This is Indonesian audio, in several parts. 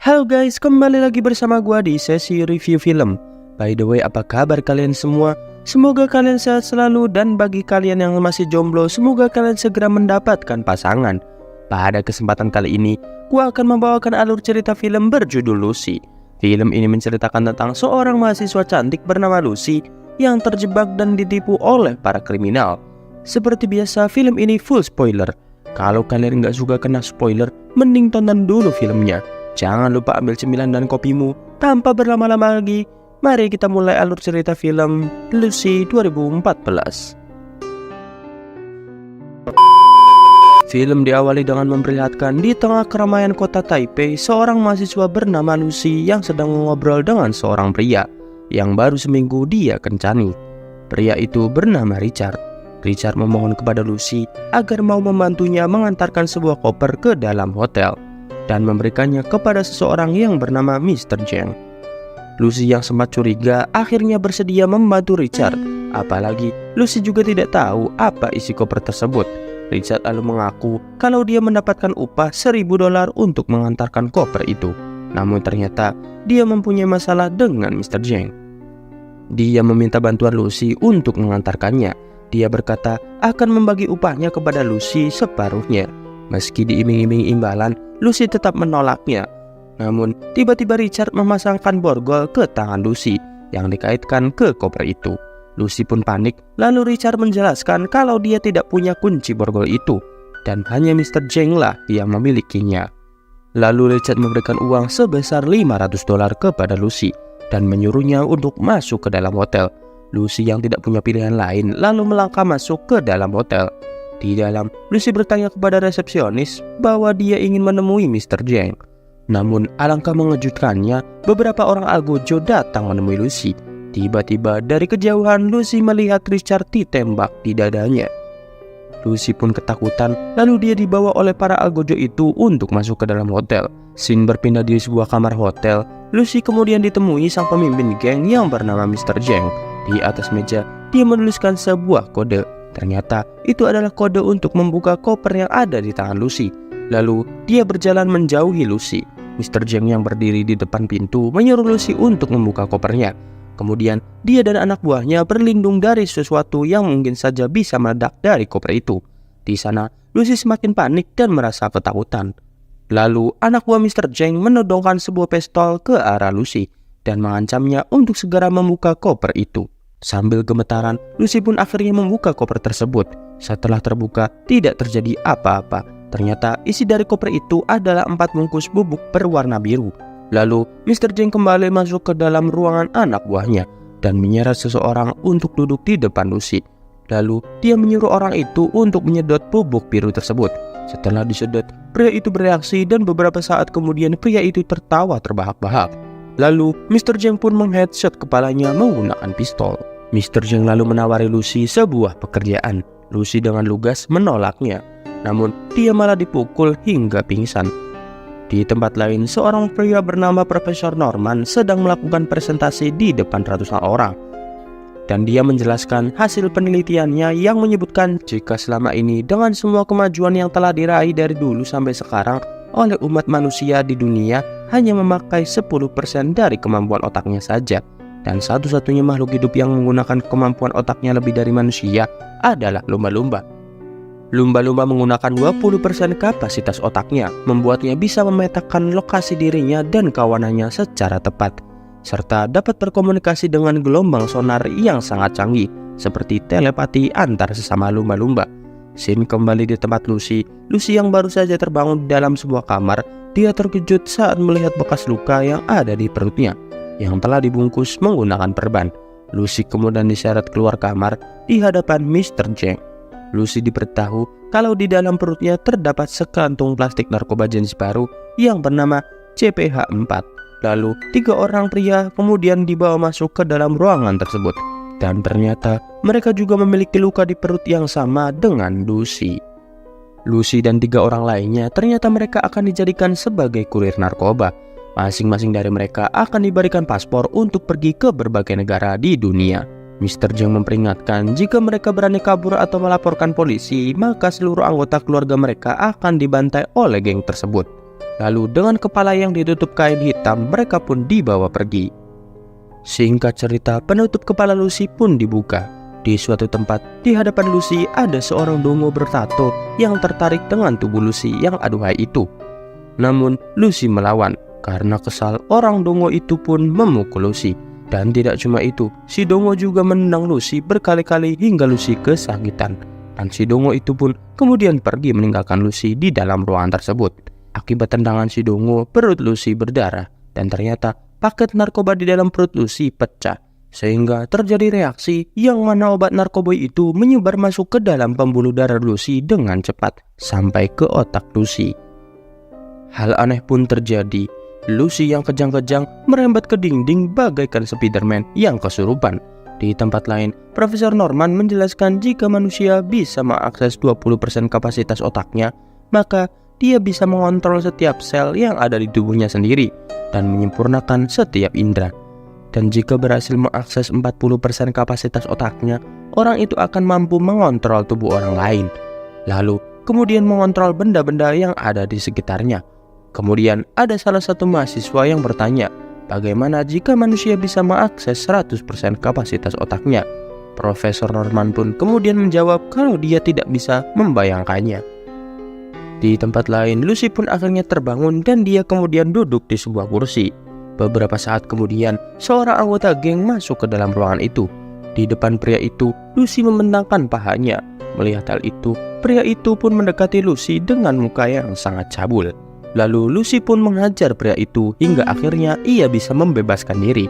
Halo guys, kembali lagi bersama gua di sesi review film. By the way, apa kabar kalian semua? Semoga kalian sehat selalu, dan bagi kalian yang masih jomblo, semoga kalian segera mendapatkan pasangan. Pada kesempatan kali ini, gua akan membawakan alur cerita film berjudul Lucy. Film ini menceritakan tentang seorang mahasiswa cantik bernama Lucy yang terjebak dan ditipu oleh para kriminal. Seperti biasa, film ini full spoiler. Kalau kalian nggak suka kena spoiler, mending tonton dulu filmnya. Jangan lupa ambil cemilan dan kopimu. Tanpa berlama-lama lagi, mari kita mulai alur cerita film Lucy 2014. Film diawali dengan memperlihatkan di tengah keramaian kota Taipei, seorang mahasiswa bernama Lucy yang sedang mengobrol dengan seorang pria yang baru seminggu dia kencani. Pria itu bernama Richard. Richard memohon kepada Lucy agar mau membantunya mengantarkan sebuah koper ke dalam hotel dan memberikannya kepada seseorang yang bernama Mr. Zheng. Lucy yang sempat curiga akhirnya bersedia membantu Richard. Apalagi Lucy juga tidak tahu apa isi koper tersebut. Richard lalu mengaku kalau dia mendapatkan upah $1.000 untuk mengantarkan koper itu. Namun ternyata dia mempunyai masalah dengan Mr. Zheng. Dia meminta bantuan Lucy untuk mengantarkannya. Dia berkata akan membagi upahnya kepada Lucy separuhnya. Meski diiming-imingi imbalan, Lucy tetap menolaknya. Namun tiba-tiba Richard memasangkan borgol ke tangan Lucy yang dikaitkan ke koper itu. Lucy pun panik, lalu Richard menjelaskan kalau dia tidak punya kunci borgol itu dan hanya Mr. Zheng lah yang memilikinya. Lalu Richard memberikan uang sebesar $500 kepada Lucy dan menyuruhnya untuk masuk ke dalam hotel. Lucy yang tidak punya pilihan lain lalu melangkah masuk ke dalam hotel. Di dalam, Lucy bertanya kepada resepsionis bahwa dia ingin menemui Mr. Zheng. Namun alangkah mengejutkannya, beberapa orang algojo datang menemui Lucy. Tiba-tiba dari kejauhan Lucy melihat Richard ditembak di dadanya. Lucy pun ketakutan, lalu dia dibawa oleh para algojo itu untuk masuk ke dalam hotel. Scene berpindah di sebuah kamar hotel. Lucy kemudian ditemui sang pemimpin geng yang bernama Mr. Zheng. Di atas meja, dia menuliskan sebuah kode. Ternyata itu adalah kode untuk membuka koper yang ada di tangan Lucy. Lalu dia berjalan menjauhi Lucy. Mr. Zheng yang berdiri di depan pintu menyuruh Lucy untuk membuka kopernya. Kemudian dia dan anak buahnya berlindung dari sesuatu yang mungkin saja bisa meledak dari koper itu. Di sana Lucy semakin panik dan merasa ketakutan. Lalu anak buah Mr. Zheng menodongkan sebuah pistol ke arah Lucy dan mengancamnya untuk segera membuka koper itu. Sambil gemetaran, Lucy pun akhirnya membuka koper tersebut. Setelah terbuka, tidak terjadi apa-apa. Ternyata isi dari koper itu adalah 4 bungkus bubuk berwarna biru. Lalu Mr. Zheng kembali masuk ke dalam ruangan anak buahnya dan menyeret seseorang untuk duduk di depan Lucy. Lalu dia menyuruh orang itu untuk menyedot bubuk biru tersebut. Setelah disedot, pria itu bereaksi dan beberapa saat kemudian pria itu tertawa terbahak-bahak. Lalu Mr. Zheng pun mengheadshot kepalanya menggunakan pistol. Mr. Zheng lalu menawari Lucy sebuah pekerjaan. Lucy dengan lugas menolaknya. Namun dia malah dipukul hingga pingsan. Di tempat lain, seorang pria bernama Profesor Norman sedang melakukan presentasi di depan ratusan orang. Dan dia menjelaskan hasil penelitiannya yang menyebutkan jika selama ini dengan semua kemajuan yang telah diraih dari dulu sampai sekarang oleh umat manusia di dunia hanya memakai 10% dari kemampuan otaknya saja. Dan satu-satunya makhluk hidup yang menggunakan kemampuan otaknya lebih dari manusia adalah lumba-lumba. Lumba-lumba menggunakan 20% kapasitas otaknya, membuatnya bisa memetakan lokasi dirinya dan kawanannya secara tepat, serta dapat berkomunikasi dengan gelombang sonar yang sangat canggih, seperti telepati antar sesama lumba-lumba. Scene kembali di tempat Lucy. Lucy yang baru saja terbangun di dalam sebuah kamar. Dia terkejut saat melihat bekas luka yang ada di perutnya, yang telah dibungkus menggunakan perban. Lucy kemudian diseret keluar kamar di hadapan Mr. Zheng. Lucy diberitahu kalau di dalam perutnya terdapat sekantung plastik narkoba jenis baru yang bernama CPH4. Lalu 3 orang pria kemudian dibawa masuk ke dalam ruangan tersebut. Dan ternyata mereka juga memiliki luka di perut yang sama dengan Lucy. Lucy dan 3 orang lainnya ternyata mereka akan dijadikan sebagai kurir narkoba. Masing-masing dari mereka akan diberikan paspor untuk pergi ke berbagai negara di dunia. Mr. Zheng memperingatkan jika mereka berani kabur atau melaporkan polisi, maka seluruh anggota keluarga mereka akan dibantai oleh geng tersebut. Lalu dengan kepala yang ditutup kain hitam, mereka pun dibawa pergi. Singkat cerita, penutup kepala Lucy pun dibuka. Di suatu tempat di hadapan Lucy ada seorang dongo bertato yang tertarik dengan tubuh Lucy yang aduhai itu. Namun Lucy melawan. Karena kesal, orang dongo itu pun memukul Lucy. Dan tidak cuma itu, si dongo juga menendang Lucy berkali-kali hingga Lucy kesakitan. Dan si dongo itu pun kemudian pergi meninggalkan Lucy di dalam ruangan tersebut. Akibat tendangan si dongo, perut Lucy berdarah. Dan ternyata paket narkoba di dalam perut Lucy pecah. Sehingga terjadi reaksi yang mana obat narkoba itu menyebar masuk ke dalam pembuluh darah Lucy dengan cepat sampai ke otak Lucy. Hal aneh pun terjadi. Lucy yang kejang-kejang merembat ke dinding bagaikan Spiderman yang kesurupan. Di tempat lain, Profesor Norman menjelaskan jika manusia bisa mengakses 20% kapasitas otaknya, maka dia bisa mengontrol setiap sel yang ada di tubuhnya sendiri dan menyempurnakan setiap indera. Dan jika berhasil mengakses 40% kapasitas otaknya, orang itu akan mampu mengontrol tubuh orang lain. Lalu, kemudian mengontrol benda-benda yang ada di sekitarnya. Kemudian, ada salah satu mahasiswa yang bertanya, bagaimana jika manusia bisa mengakses 100% kapasitas otaknya? Profesor Norman pun kemudian menjawab kalau dia tidak bisa membayangkannya. Di tempat lain, Lucy pun akhirnya terbangun dan dia kemudian duduk di sebuah kursi. Beberapa saat kemudian, seorang anggota geng masuk ke dalam ruangan itu. Di depan pria itu, Lucy membentangkan pahanya. Melihat hal itu, pria itu pun mendekati Lucy dengan muka yang sangat cabul. Lalu Lucy pun menghajar pria itu hingga akhirnya ia bisa membebaskan diri.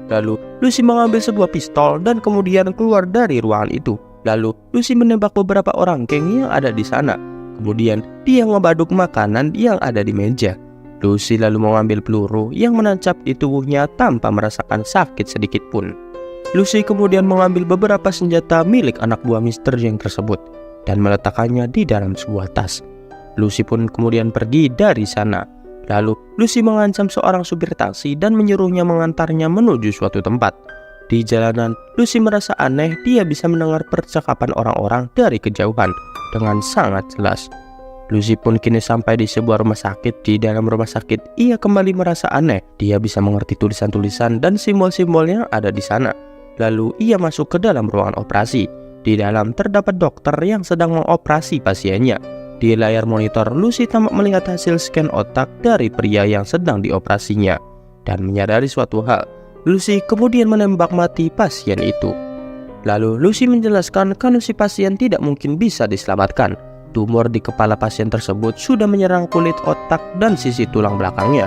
Lalu Lucy mengambil sebuah pistol dan kemudian keluar dari ruangan itu. Lalu Lucy menembak beberapa orang geng yang ada di sana. Kemudian dia ngebaduk makanan yang ada di meja. Lucy lalu mengambil peluru yang menancap di tubuhnya tanpa merasakan sakit sedikit pun. Lucy kemudian mengambil beberapa senjata milik anak buah Mr. Zheng tersebut dan meletakkannya di dalam sebuah tas. Lucy pun kemudian pergi dari sana. Lalu Lucy mengancam seorang supir taksi dan menyuruhnya mengantarnya menuju suatu tempat. Di jalanan, Lucy merasa aneh dia bisa mendengar percakapan orang-orang dari kejauhan dengan sangat jelas. Lucy pun kini sampai di sebuah rumah sakit. Di dalam rumah sakit, ia kembali merasa aneh. Dia bisa mengerti tulisan-tulisan dan simbol-simbol yang ada di sana. Lalu ia masuk ke dalam ruangan operasi. Di dalam terdapat dokter yang sedang mengoperasi pasiennya. Di layar monitor, Lucy tampak melihat hasil scan otak dari pria yang sedang dioperasinya. Dan menyadari suatu hal, Lucy kemudian menembak mati pasien itu. Lalu Lucy menjelaskan kalau si pasien tidak mungkin bisa diselamatkan. Tumor di kepala pasien tersebut sudah menyerang kulit otak dan sisi tulang belakangnya.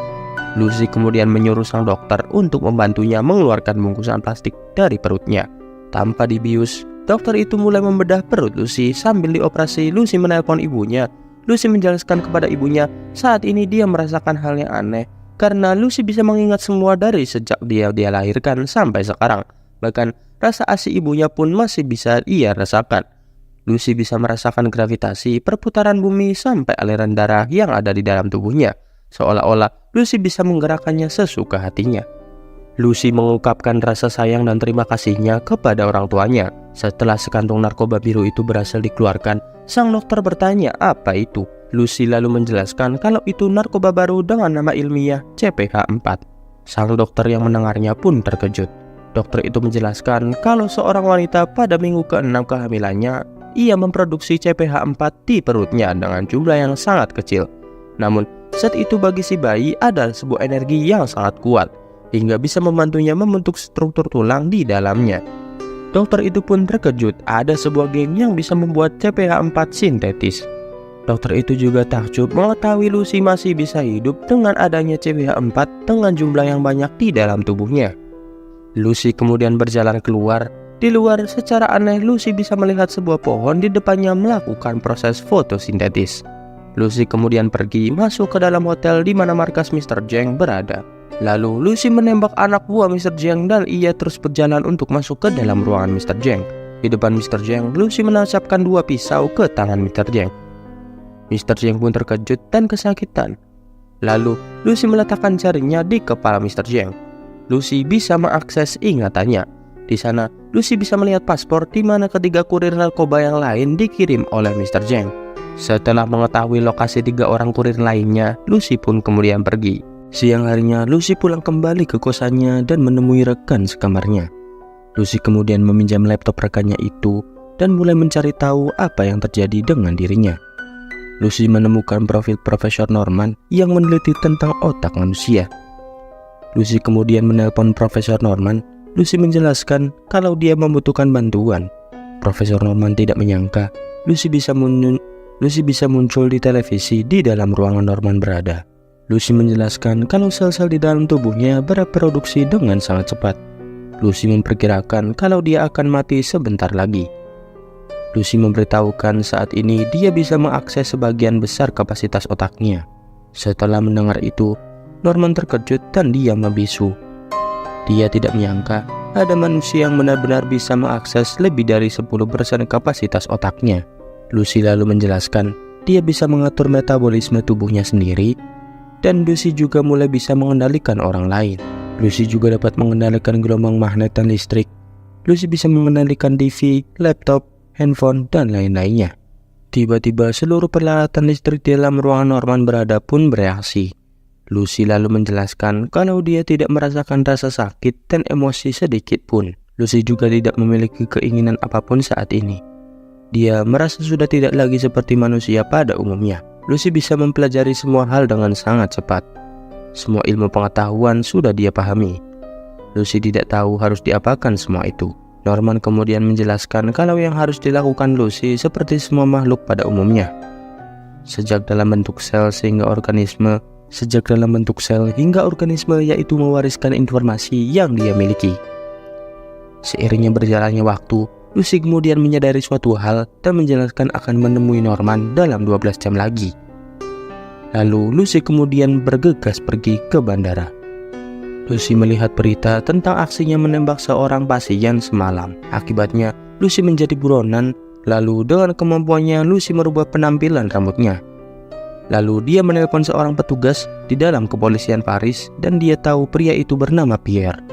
Lucy kemudian menyuruh sang dokter untuk membantunya mengeluarkan bungkusan plastik dari perutnya. Tanpa dibius, dokter itu mulai membedah perut Lucy. Sambil dioperasi, Lucy menelpon ibunya. Lucy menjelaskan kepada ibunya saat ini dia merasakan hal yang aneh karena Lucy bisa mengingat semua dari sejak dia dilahirkan sampai sekarang. Bahkan rasa ASI ibunya pun masih bisa ia rasakan. Lucy bisa merasakan gravitasi, perputaran bumi, sampai aliran darah yang ada di dalam tubuhnya. Seolah-olah Lucy bisa menggerakkannya sesuka hatinya. Lucy mengungkapkan rasa sayang dan terima kasihnya kepada orang tuanya. Setelah sekantung narkoba biru itu berhasil dikeluarkan, sang dokter bertanya apa itu. Lucy lalu menjelaskan kalau itu narkoba baru dengan nama ilmiah CPH4. Sang dokter yang mendengarnya pun terkejut. Dokter itu menjelaskan kalau seorang wanita pada minggu ke-6 kehamilannya, ia memproduksi CPH4 di perutnya dengan jumlah yang sangat kecil. Namun, zat itu bagi si bayi adalah sebuah energi yang sangat kuat, hingga bisa membantunya membentuk struktur tulang di dalamnya. Dokter itu pun terkejut ada sebuah geng yang bisa membuat CPH4 sintetis. Dokter itu juga takjub mengetahui Lucy masih bisa hidup dengan adanya CPH4 dengan jumlah yang banyak di dalam tubuhnya. Lucy kemudian berjalan keluar. Di luar, secara aneh Lucy bisa melihat sebuah pohon di depannya melakukan proses fotosintetis. Lucy kemudian pergi masuk ke dalam hotel di mana markas Mr. Zheng berada. Lalu Lucy menembak anak buah Mr. Zheng dan ia terus berjalan untuk masuk ke dalam ruangan Mr. Zheng. Di depan Mr. Zheng, Lucy menancapkan 2 pisau ke tangan Mr. Zheng. Mr. Zheng pun terkejut dan kesakitan. Lalu Lucy meletakkan jarinya di kepala Mr. Zheng. Lucy bisa mengakses ingatannya. Di sana, Lucy bisa melihat paspor di mana ketiga kurir narkoba yang lain dikirim oleh Mr. Zheng. Setelah mengetahui lokasi 3 orang kurir lainnya, Lucy pun kemudian pergi. Siang harinya, Lucy pulang kembali ke kosannya dan menemui rekan sekamarnya. Lucy kemudian meminjam laptop rekannya itu dan mulai mencari tahu apa yang terjadi dengan dirinya. Lucy menemukan profil Profesor Norman yang meneliti tentang otak manusia. Lucy kemudian menelpon Profesor Norman. Lucy menjelaskan kalau dia membutuhkan bantuan. Profesor Norman tidak menyangka Lucy bisa muncul di televisi di dalam ruangan Norman berada. Lucy menjelaskan kalau sel-sel di dalam tubuhnya bereproduksi dengan sangat cepat. Lucy memperkirakan kalau dia akan mati sebentar lagi. Lucy memberitahukan saat ini dia bisa mengakses sebagian besar kapasitas otaknya. Setelah mendengar itu, Norman terkejut dan diam membisu. Dia tidak menyangka ada manusia yang benar-benar bisa mengakses lebih dari 10% kapasitas otaknya. Lucy lalu menjelaskan dia bisa mengatur metabolisme tubuhnya sendiri, dan Lucy juga mulai bisa mengendalikan orang lain. Lucy juga dapat mengendalikan gelombang magnet dan listrik. Lucy bisa mengendalikan TV, laptop, handphone, dan lain-lainnya. Tiba-tiba seluruh peralatan listrik di dalam ruangan Norman berada pun bereaksi. Lucy lalu menjelaskan kalau dia tidak merasakan rasa sakit dan emosi sedikit pun. Lucy juga tidak memiliki keinginan apapun saat ini. Dia merasa sudah tidak lagi seperti manusia pada umumnya. Lucy bisa mempelajari semua hal dengan sangat cepat. Semua ilmu pengetahuan sudah dia pahami. Lucy tidak tahu harus diapakan semua itu. Norman kemudian menjelaskan kalau yang harus dilakukan Lucy seperti semua makhluk pada umumnya. Sejak dalam bentuk sel hingga organisme, yaitu mewariskan informasi yang dia miliki. Seiringnya berjalannya waktu, Lucy kemudian menyadari suatu hal dan menjelaskan akan menemui Norman dalam 12 jam lagi. Lalu Lucy kemudian bergegas pergi ke bandara. Lucy melihat berita tentang aksinya menembak seorang pasien semalam. Akibatnya Lucy menjadi buronan. Lalu dengan kemampuannya Lucy merubah penampilan rambutnya. Lalu dia menelpon seorang petugas di dalam kepolisian Paris dan dia tahu pria itu bernama Pierre.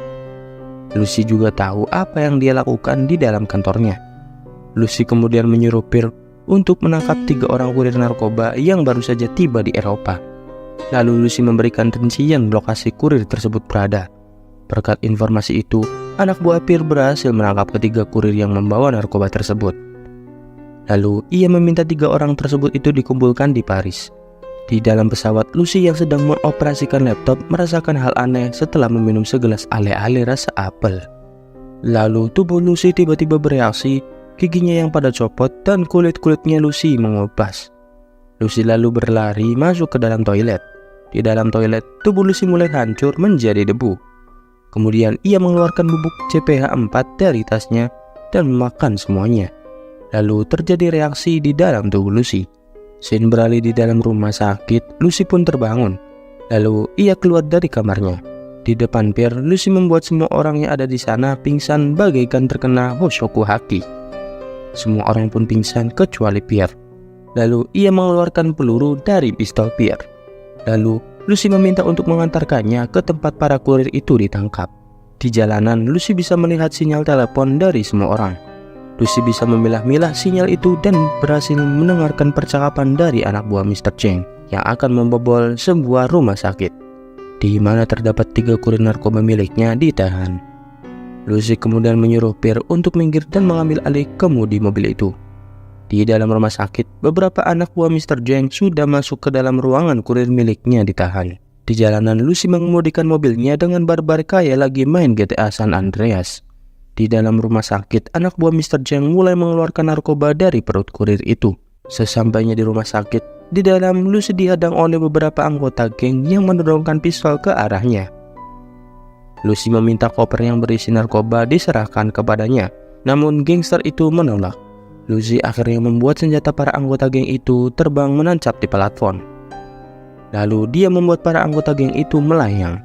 Lucy juga tahu apa yang dia lakukan di dalam kantornya. Lucy kemudian menyuruh Pierre untuk menangkap 3 orang kurir narkoba yang baru saja tiba di Eropa. Lalu Lucy memberikan rincian lokasi kurir tersebut berada. Berkat informasi itu, anak buah Pierre berhasil menangkap ketiga kurir yang membawa narkoba tersebut. Lalu ia meminta 3 orang tersebut itu dikumpulkan di Paris. Di dalam pesawat, Lucy yang sedang mengoperasikan laptop merasakan hal aneh setelah meminum segelas ale-ale rasa apel. Lalu tubuh Lucy tiba-tiba bereaksi, giginya yang pada copot dan kulit-kulitnya Lucy mengupas. Lucy lalu berlari masuk ke dalam toilet. Di dalam toilet, tubuh Lucy mulai hancur menjadi debu. Kemudian ia mengeluarkan bubuk CPH4 dari tasnya dan memakan semuanya. Lalu terjadi reaksi di dalam tubuh Lucy. Scene beralih di dalam rumah sakit. Lucy pun terbangun. Lalu ia keluar dari kamarnya. Di depan Pierre, Lucy membuat semua orang yang ada di sana pingsan bagaikan terkena Hoshoku Haki. Semua orang pun pingsan kecuali Pierre. Lalu ia mengeluarkan peluru dari pistol Pierre. Lalu Lucy meminta untuk mengantarkannya ke tempat para kurir itu ditangkap. Di jalanan, Lucy bisa melihat sinyal telepon dari semua orang. Lucy bisa memilah-milah sinyal itu dan berhasil mendengarkan percakapan dari anak buah Mr. Cheng yang akan membobol sebuah rumah sakit, di mana terdapat 3 kurir narkoba miliknya ditahan. Lucy kemudian menyuruh Pierre untuk minggir dan mengambil alih kemudi mobil itu. Di dalam rumah sakit, beberapa anak buah Mr. Cheng sudah masuk ke dalam ruangan kurir miliknya ditahan. Di jalanan, Lucy mengemudikan mobilnya dengan barbar kayak lagi main GTA San Andreas. Di dalam rumah sakit, anak buah Mr. Cheng mulai mengeluarkan narkoba dari perut kurir itu. Sesampainya di rumah sakit, di dalam Lucy dihadang oleh beberapa anggota geng yang mendorongkan pistol ke arahnya. Lucy meminta koper yang berisi narkoba diserahkan kepadanya, namun gangster itu menolak. Lucy akhirnya membuat senjata para anggota geng itu terbang menancap di platform. Lalu dia membuat para anggota geng itu melayang.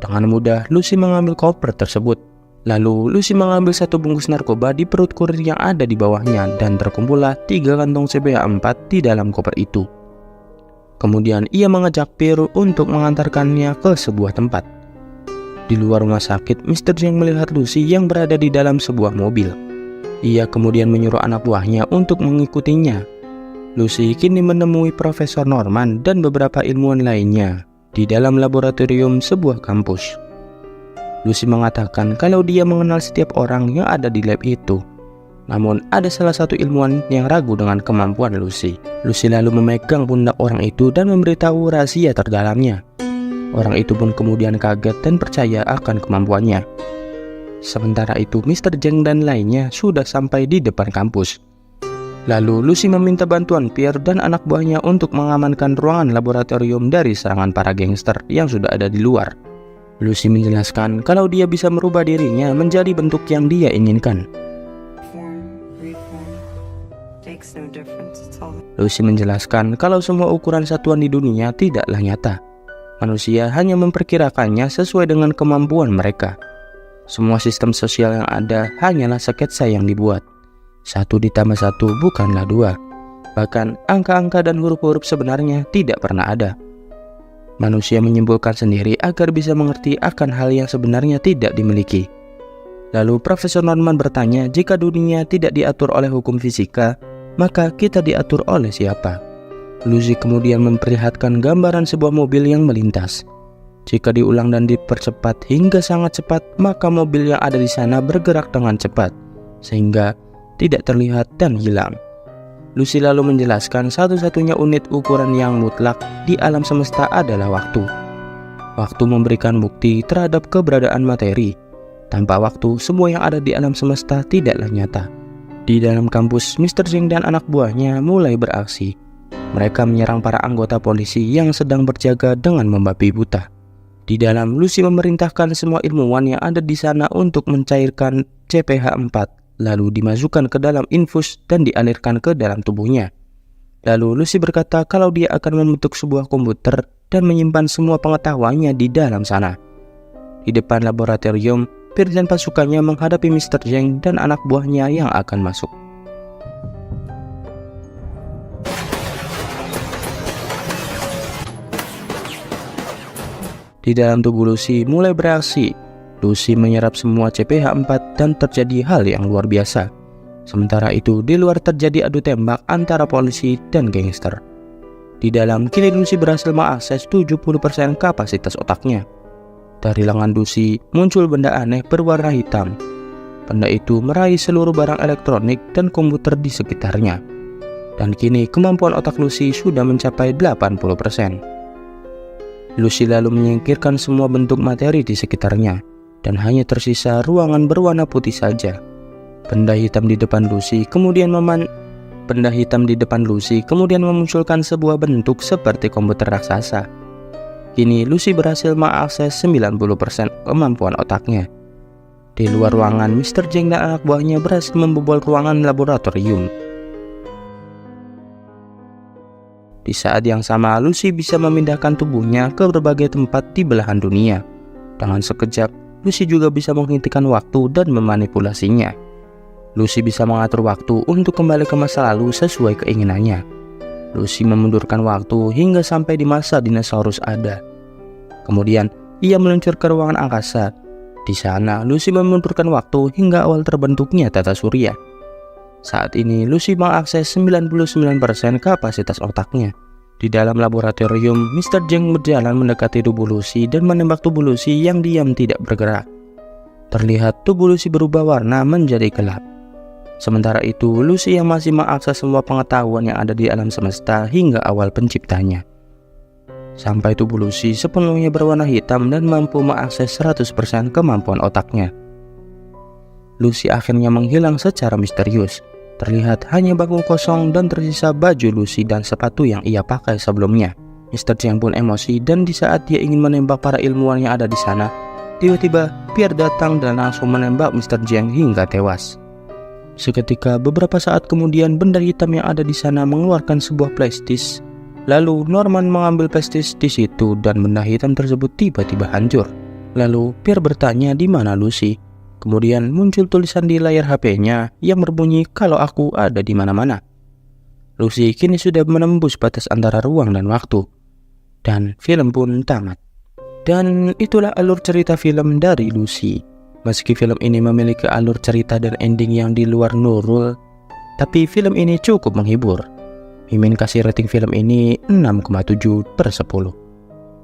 Dengan mudah Lucy mengambil koper tersebut. Lalu Lucy mengambil 1 bungkus narkoba di perut kurir yang ada di bawahnya dan terkumpullah 3 kantong CPH4 di dalam koper itu. Kemudian ia mengajak Pierre untuk mengantarkannya ke sebuah tempat. Di luar rumah sakit, Mr. Cheng melihat Lucy yang berada di dalam sebuah mobil. Ia kemudian menyuruh anak buahnya untuk mengikutinya. Lucy kini menemui Profesor Norman dan beberapa ilmuwan lainnya di dalam laboratorium sebuah kampus. Lucy mengatakan kalau dia mengenal setiap orang yang ada di lab itu. Namun ada salah satu ilmuwan yang ragu dengan kemampuan Lucy. Lucy lalu memegang pundak orang itu dan memberitahu rahasia terdalamnya. Orang itu pun kemudian kaget dan percaya akan kemampuannya. Sementara itu Mr. Zheng dan lainnya sudah sampai di depan kampus. Lalu Lucy meminta bantuan Pierre dan anak buahnya untuk mengamankan ruangan laboratorium dari serangan para gangster yang sudah ada di luar. Lucy menjelaskan kalau dia bisa merubah dirinya menjadi bentuk yang dia inginkan. Lucy menjelaskan kalau semua ukuran satuan di dunia tidaklah nyata. Manusia hanya memperkirakannya sesuai dengan kemampuan mereka. Semua sistem sosial yang ada hanyalah sketsa yang dibuat. 1 ditambah 1 bukanlah 2. Bahkan angka-angka dan huruf-huruf sebenarnya tidak pernah ada. Manusia menyimpulkan sendiri agar bisa mengerti akan hal yang sebenarnya tidak dimiliki. Lalu Profesor Norman bertanya, jika dunia tidak diatur oleh hukum fisika, maka kita diatur oleh siapa? Lucy kemudian memperlihatkan gambaran sebuah mobil yang melintas. Jika diulang dan dipercepat hingga sangat cepat, maka mobil yang ada di sana bergerak dengan cepat, sehingga tidak terlihat dan hilang. Lucy lalu menjelaskan satu-satunya unit ukuran yang mutlak di alam semesta adalah waktu. Waktu memberikan bukti terhadap keberadaan materi. Tanpa waktu, semua yang ada di alam semesta tidaklah nyata. Di dalam kampus, Mr. Zheng dan anak buahnya mulai beraksi. Mereka menyerang para anggota polisi yang sedang berjaga dengan membabi buta. Di dalam, Lucy memerintahkan semua ilmuwan yang ada di sana untuk mencairkan CPH4, lalu dimasukkan ke dalam infus dan dialirkan ke dalam tubuhnya. Lalu Lucy berkata kalau dia akan membentuk sebuah komputer dan menyimpan semua pengetahuannya di dalam sana. Di depan laboratorium, Pierre dan pasukannya menghadapi Mr. Zheng dan anak buahnya yang akan masuk. Di dalam tubuh Lucy mulai bereaksi. Lucy menyerap semua CPH4 dan terjadi hal yang luar biasa. Sementara itu di luar terjadi adu tembak antara polisi dan gangster. Di dalam kini Lucy berhasil mengakses 70% kapasitas otaknya. Dari lengan Lucy muncul benda aneh berwarna hitam. Benda itu meraih seluruh barang elektronik dan komputer di sekitarnya. Dan kini kemampuan otak Lucy sudah mencapai 80%. Lucy lalu menyingkirkan semua bentuk materi di sekitarnya, dan hanya tersisa ruangan berwarna putih saja. Benda hitam di depan Lucy kemudian memunculkan sebuah bentuk seperti komputer raksasa. Kini Lucy berhasil mengakses 90% kemampuan otaknya. Di luar ruangan, Mr. Zheng dan anak buahnya berhasil membobol ruangan laboratorium. Di saat yang sama, Lucy bisa memindahkan tubuhnya ke berbagai tempat di belahan dunia. Dengan sekejap, Lucy juga bisa menghentikan waktu dan memanipulasinya. Lucy bisa mengatur waktu untuk kembali ke masa lalu sesuai keinginannya. Lucy memundurkan waktu hingga sampai di masa dinosaurus ada. Kemudian, ia meluncur ke ruangan angkasa. Di sana, Lucy memundurkan waktu hingga awal terbentuknya tata surya. Saat ini, Lucy mengakses 99% kapasitas otaknya. Di dalam laboratorium, Mr. Zheng berjalan mendekati tubuh Lucy dan menembak tubuh Lucy yang diam tidak bergerak. Terlihat tubuh Lucy berubah warna menjadi gelap. Sementara itu, Lucy yang masih mengakses semua pengetahuan yang ada di alam semesta hingga awal penciptanya. Sampai tubuh Lucy sepenuhnya berwarna hitam dan mampu mengakses 100% kemampuan otaknya. Lucy akhirnya menghilang secara misterius. Terlihat hanya bangku kosong dan tersisa baju Lucy dan sepatu yang ia pakai sebelumnya. Mr. Zheng pun emosi dan di saat dia ingin menembak para ilmuwan yang ada di sana, tiba-tiba Pierre datang dan langsung menembak Mr. Zheng hingga tewas. Seketika beberapa saat kemudian benda hitam yang ada di sana mengeluarkan sebuah plastis. Lalu Norman mengambil plastis di situ dan benda hitam tersebut tiba-tiba hancur. Lalu Pierre bertanya di mana Lucy. Kemudian muncul tulisan di layar HP-nya yang berbunyi kalau aku ada di mana-mana. Lucy kini sudah menembus batas antara ruang dan waktu. Dan film pun tamat. Dan itulah alur cerita film dari Lucy. Meski film ini memiliki alur cerita dan ending yang di luar Nurul, tapi film ini cukup menghibur. Mimin kasih rating film ini 6,7/10.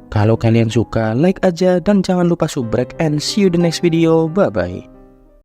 Kalau kalian suka, like aja dan jangan lupa subrek, and see you the next video. Bye bye.